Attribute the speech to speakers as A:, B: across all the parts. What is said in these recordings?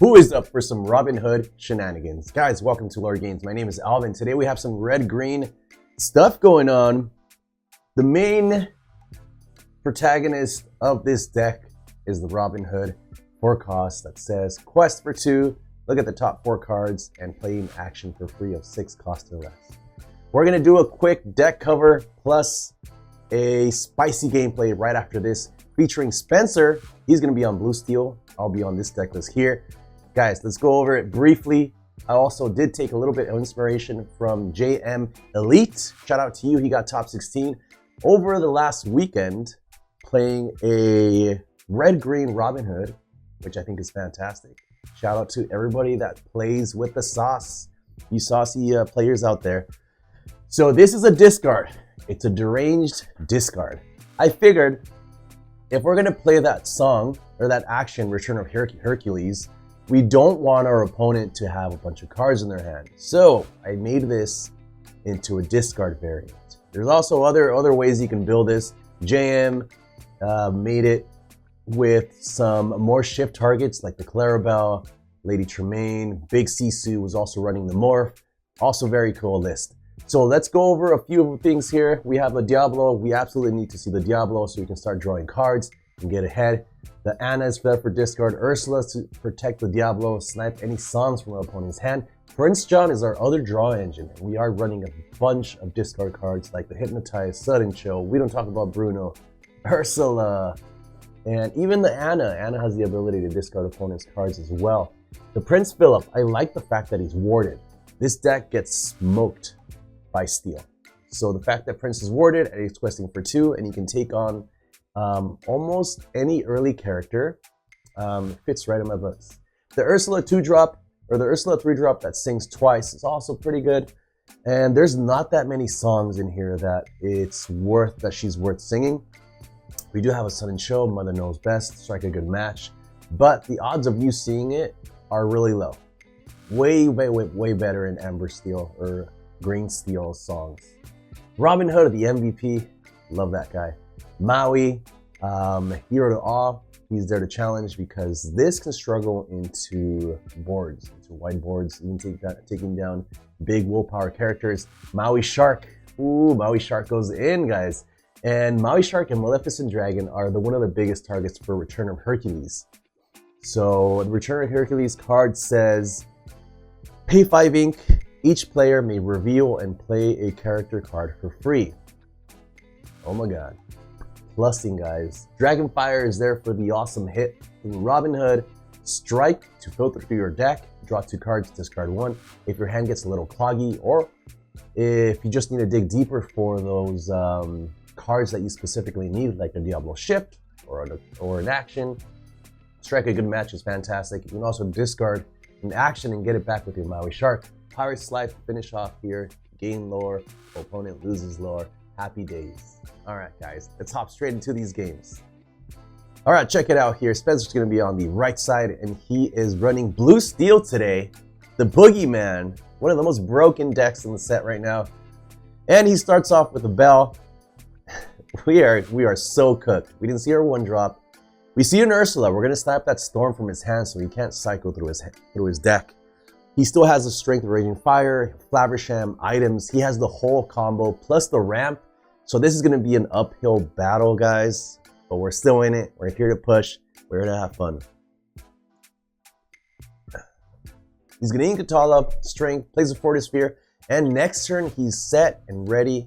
A: Who is up for some Robin Hood shenanigans? Guys, welcome to LoreGainz. My name is Alvin. Today we have some red-green stuff going on. The main protagonist of this deck is the Robin Hood 4-cost that says quest for 2, look at the top 4 cards, and play an action for free of 6 cost or less. We're going to do a quick deck cover plus a spicy gameplay right after this featuring Spencer. He's going to be on blue steel. I'll be on this deck list here. Guys, let's go over it briefly. I also did take a little bit of inspiration from JM Elite. Shout out to you. He got top 16 over the last weekend playing a red-green Robin Hood, which I think is fantastic. Shout out to everybody that plays with the sauce. You saucy players out there. So this is a discard. It's a deranged discard. I figured if we're going to play that song or that action, Return of Hercules, we don't want our opponent to have a bunch of cards in their hand. So I made this into a discard variant. There's also other ways you can build this. JM made it with some more shift targets like the Clarabelle, Lady Tremaine, Big Sisu was also running the Morph. Also very cool list. So let's go over a few things here. We have the Diablo. We absolutely need to see the Diablo so we can start drawing cards and get ahead. The Anna is there for discard. Ursula to protect the Diablo, snipe any songs from our opponent's hand. Prince John is our other draw engine. We are running a bunch of discard cards like the Hypnotize, Sudden Chill. We don't talk about Bruno, Ursula, and even the Anna. Anna has the ability to discard opponent's cards as well. The Prince Philip, I like the fact that he's warded. This deck gets smoked by steel. So the fact that Prince is warded and he's questing for 2 and he can take on almost any early character fits right in my books. The Ursula 2-drop or the Ursula 3-drop that sings twice is also pretty good. And there's not that many songs in here that she's worth singing. We do have a Sudden Show, Mother Knows Best, Strike a Good Match, but the odds of you seeing it are really low. Way better in Amber Steel or Green Steel songs. Robin Hood, the MVP, love that guy. Maui, hero to all. He's there to challenge because this can struggle into boards, into wide boards, even taking down big willpower characters. Maui Shark, ooh, Maui Shark goes in, guys. And Maui Shark and Maleficent Dragon are one of the biggest targets for Return of Hercules. So the Return of Hercules card says, pay 5 ink. Each player may reveal and play a character card for free. Oh my god. Plusing, guys. Dragonfire is there for the awesome hit from Robin Hood. Strike to filter through your deck. Draw 2 cards, discard 1. If your hand gets a little cloggy, or if you just need to dig deeper for those cards that you specifically need, like a Diablo Shift or an action, Strike a Good Match is fantastic. You can also discard an action and get it back with your Maui Shark. Pirate Slide to finish off here. Gain lore, opponent loses lore. Happy days. All right, guys, let's hop straight into these games. All right, check it out here. Spencer's going to be on the right side, and he is running blue steel today. The Boogeyman, one of the most broken decks in the set right now. And he starts off with a Bell. We are so cooked. We didn't see our 1-drop. We see an Ursula. We're going to snap that Storm from his hand so he can't cycle through his deck. He still has the Strength of Raging Fire, Flaversham, items. He has the whole combo plus the ramp. So this is going to be an uphill battle, guys. But we're still in it. We're here to push. We're here to have fun. He's going to Inkatala, Strength, plays a Fortisphere, and next turn he's set and ready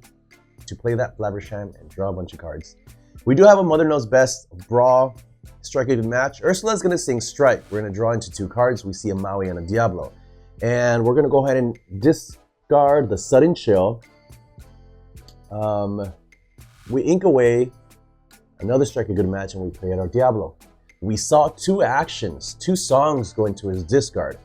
A: to play that Flaversham and draw a bunch of cards. We do have a Mother Knows Best, Brawl, Strike a Good Match. Ursula's going to sing Strike. We're going to draw into 2 cards. We see a Maui and a Diablo. And we're going to go ahead and discard the Sudden Chill. We ink away another Strike a Good Match and we play at our Diablo. We saw 2 actions, 2 songs go into his discard.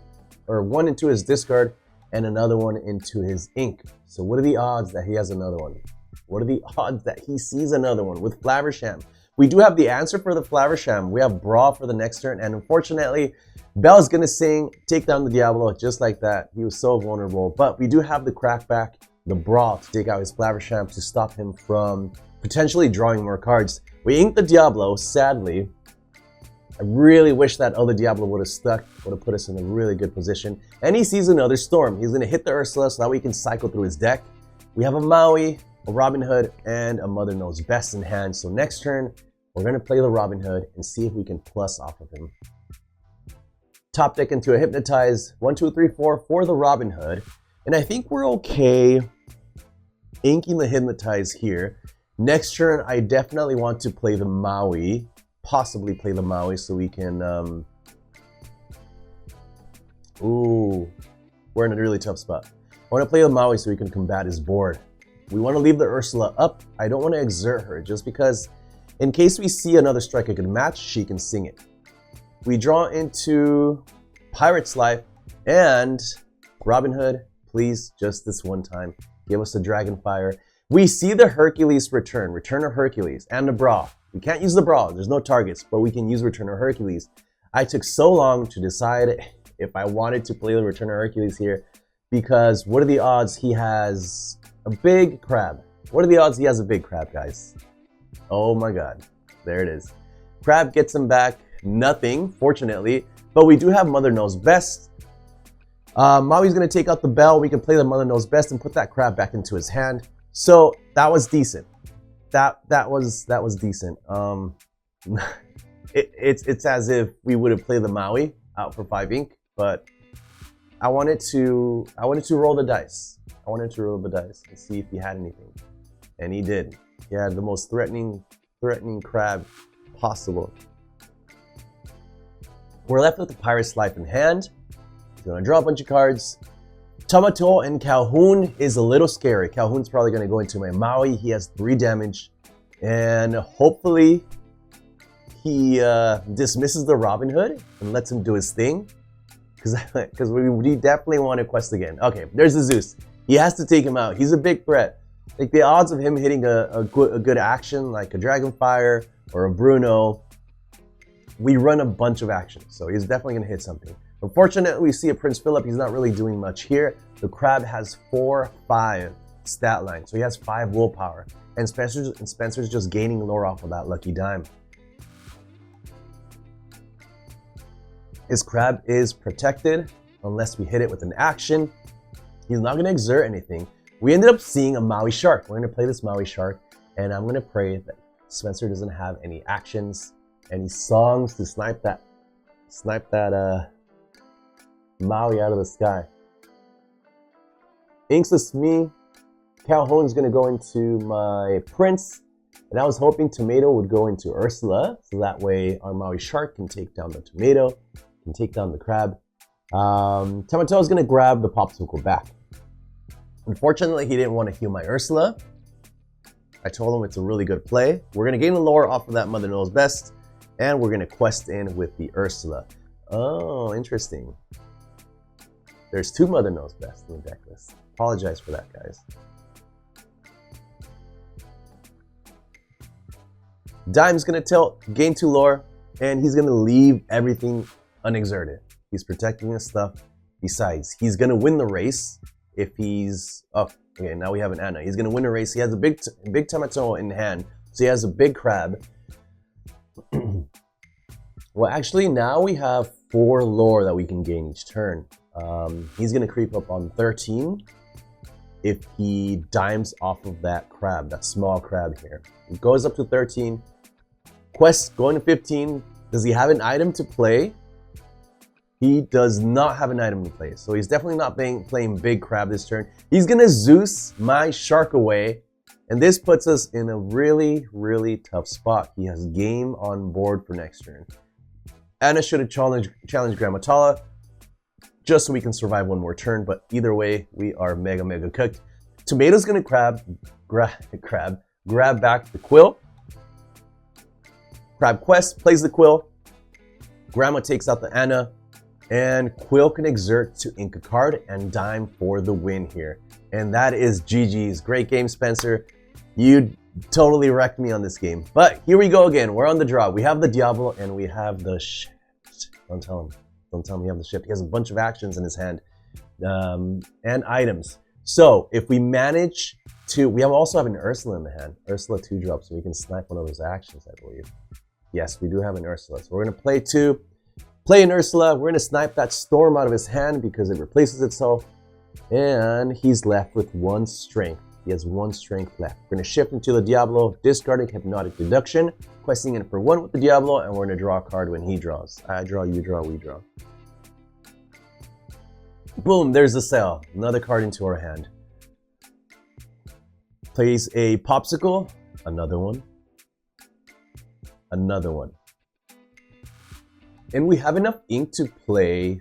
A: Or 1 into his discard and another one into his ink. So what are the odds that he has another one? What are the odds that he sees another one with Flaversham? We do have the answer for the Flaversham. We have Brawl for the next turn, and unfortunately, Belle's gonna sing, take down the Diablo just like that. He was so vulnerable, but we do have the Crackback, the Brawl to take out his Flaversham to stop him from potentially drawing more cards. We ink the Diablo, sadly, I really wish that other Diablo would have stuck, would have put us in a really good position. And he sees another Storm. He's going to hit the Ursula so that way he can cycle through his deck. We have a Maui, a Robin Hood, and a Mother Knows Best in hand. So next turn, we're going to play the Robin Hood and see if we can plus off of him. Top deck into a Hypnotize, 1, 2, 3, 4 for the Robin Hood. And I think we're okay inking the Hypnotize here. Next turn, I definitely want to play the Maui, possibly play the Maui so we can, ooh, we're in a really tough spot. I want to play the Maui so we can combat his board. We want to leave the Ursula up. I don't want to exert her just because in case we see another strike I can match, she can sing it. We draw into Pirate's Life and Robin Hood, please, just this one time, give us the Dragonfire. We see the Hercules return of Hercules, and the Brawl. We can't use the Brawl, there's no targets, but we can use Return of Hercules. I took so long to decide if I wanted to play the Return of Hercules here, because what are the odds he has a big crab? What are the odds he has a big crab, guys? Oh my god, there it is. Crab gets him back, nothing, fortunately, but we do have Mother Knows Best. Maui's going to take out the bell. We can play the Mother Knows Best and put that crab back into his hand. So that was decent. That was decent. It's as if we would have played the Maui out for 5 ink, but I wanted to roll the dice. I wanted to roll the dice and see if he had anything, and he did. He had the most threatening crab possible. We're left with the Pirate's Life in hand. He's gonna draw a bunch of cards. Tomato and Calhoun is a little scary. Calhoun's probably gonna go into my Maui. He has 3 damage, and hopefully he dismisses the Robin Hood and lets him do his thing, because we definitely want to quest again. Okay, there's the Zeus. He has to take him out. He's a big threat. Like the odds of him hitting a good action like a Dragonfire or a Bruno, we run a bunch of actions, so he's definitely gonna hit something. Unfortunately, we see a Prince Philip. He's not really doing much here. The crab has 4/5 stat line, so he has 5 willpower, and Spencer's just gaining lore off of that lucky dime. His crab is protected unless we hit it with an action. He's not gonna exert anything. We ended up seeing a Maui Shark. We're gonna play this Maui Shark, and I'm gonna pray that Spencer doesn't have any actions, any songs to snipe that Maui out of the sky. Inkless me. Calhoun's gonna go into my Prince, and I was hoping Tomato would go into Ursula, so that way our Maui Shark can take down the Tomato, can take down the crab. Tomato is gonna grab the Popsicle back. Unfortunately, he didn't want to heal my Ursula. I told him it's a really good play. We're gonna gain the lore off of that Mother Knows Best, and we're gonna quest in with the Ursula. Oh, interesting. There's 2 Mother Knows Best in the deck list. Apologize for that, guys. Dime's gonna tilt, gain 2 lore, and he's gonna leave everything unexerted. He's protecting his stuff. Besides, he's gonna win the race if he's... Oh, okay, now we have an Anna. He's gonna win a race. He has a big Tomato in hand, so he has a big crab. Well, actually, now we have 4 lore that we can gain each turn. He's gonna creep up on 13 if he dimes off of that crab, that small crab here. It goes up to 13. Quest going to 15. Does he have an item to play? He does not have an item to play, so he's definitely not playing big crab this turn. He's gonna Zeus my Shark away, and this puts us in a really, really tough spot. He has game on board for next turn. Anna should have challenged Grammatala just so we can survive one more turn, but either way, we are mega cooked. Tomato's gonna grab back the Quill. Crab Quest plays the Quill. Grandma takes out the Anna, and Quill can exert to ink a card and dime for the win here. And that is GG's. Great game, Spencer. You totally wrecked me on this game. But here we go again. We're on the draw. We have the Diablo and we have the shit. Don't tell him. Don't tell him we have the ship. He has a bunch of actions in his hand and items. So if we manage to, we also have an Ursula in the hand. Ursula 2-drop, so we can snipe one of those actions, I believe. Yes, we do have an Ursula. So we're going to play 2. Play an Ursula. We're going to snipe that Storm out of his hand because it replaces itself. And he's left with 1 strength. He has 1 strength left. We're going to shift into the Diablo, discarding Hypnotic Deduction, questing in for 1 with the Diablo, and we're going to draw a card when he draws. I draw, you draw, we draw. Boom, there's the sale. Another card into our hand. Plays a Popsicle, another one. Another one. And we have enough ink to play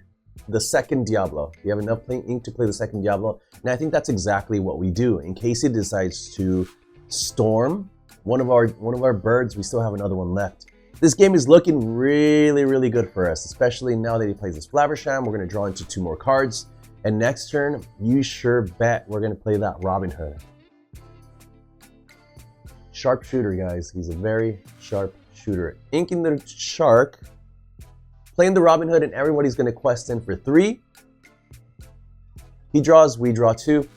A: the second Diablo. We have enough ink to play the second Diablo, and I think that's exactly what we do. In case he decides to storm one of our birds, we still have another one left. This game is looking really, really good for us, especially now that he plays this Flaversham. We're going to draw into 2 more cards, and next turn, you sure bet we're going to play that Robin Hood. Sharpshooter, guys. He's a very sharp shooter. Inking the shark. Playing the Robin Hood, and everybody's going to quest in for 3. He draws, we draw 2.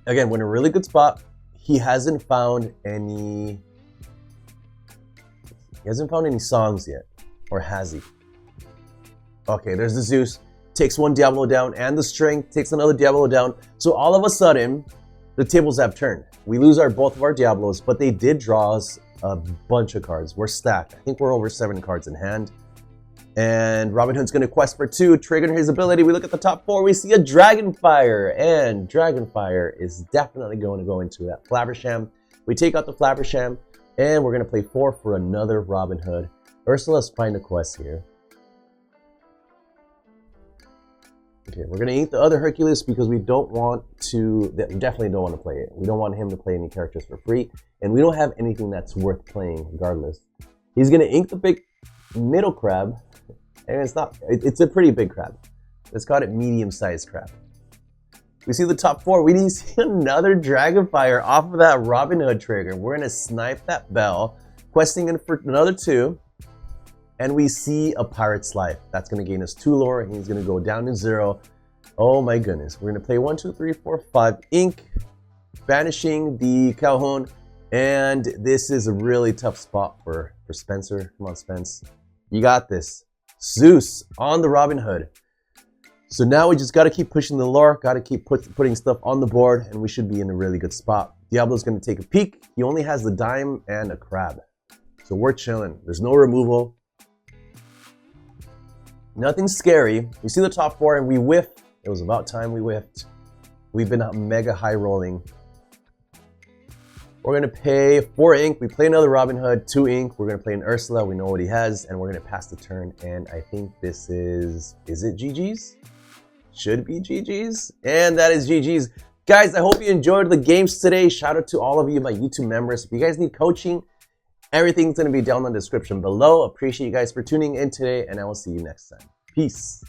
A: Again, we're in a really good spot. He hasn't found any songs yet. Or has he? Okay, there's the Zeus. Takes 1 Diablo down, and the Strength takes another Diablo down. So all of a sudden, the tables have turned. We lose both of our Diablos, but they did draw us a bunch of cards. We're stacked. I think we're over 7 cards in hand. And Robin Hood's going to quest for 2, triggering his ability. We look at the top 4, we see a Dragonfire, and Dragonfire is definitely going to go into that Flaversham. We take out the Flaversham, and we're going to play 4 for another Robin Hood. Ursula's trying to quest here. Okay, we're going to eat the other Hercules because we don't want to, we definitely don't want to play it. We don't want him to play any characters for free, and we don't have anything that's worth playing regardless. He's going to ink the big middle crab. And it's a pretty big crab. Let's call it medium-sized crab. We see the top 4. We need to see another Dragonfire off of that Robin Hood trigger. We're going to snipe that bell, questing in for another 2. And we see a Pirate's Life. That's going to gain us 2 lore, and he's going to go down to 0. Oh my goodness. We're going to play 1, 2, 3, 4, 5 ink, banishing the Calhoun. And this is a really tough spot for Spencer. Come on, Spence. You got this. Zeus on the Robin Hood. So now we just got to keep pushing the lore, got to keep putting stuff on the board, and we should be in a really good spot. Diablo's going to take a peek. He only has the dime and a crab. So we're chilling. There's no removal. Nothing scary. We see the top 4 and we whiff. It was about time we whiffed. We've been mega high rolling. We're going to pay 4 ink. We play another Robin Hood, 2 ink. We're going to play an Ursula. We know what he has, and we're going to pass the turn. And I think this is it GG's? Should be GG's. And that is GG's. Guys, I hope you enjoyed the games today. Shout out to all of you, my YouTube members. If you guys need coaching, everything's going to be down in the description below. Appreciate you guys for tuning in today, and I will see you next time. Peace.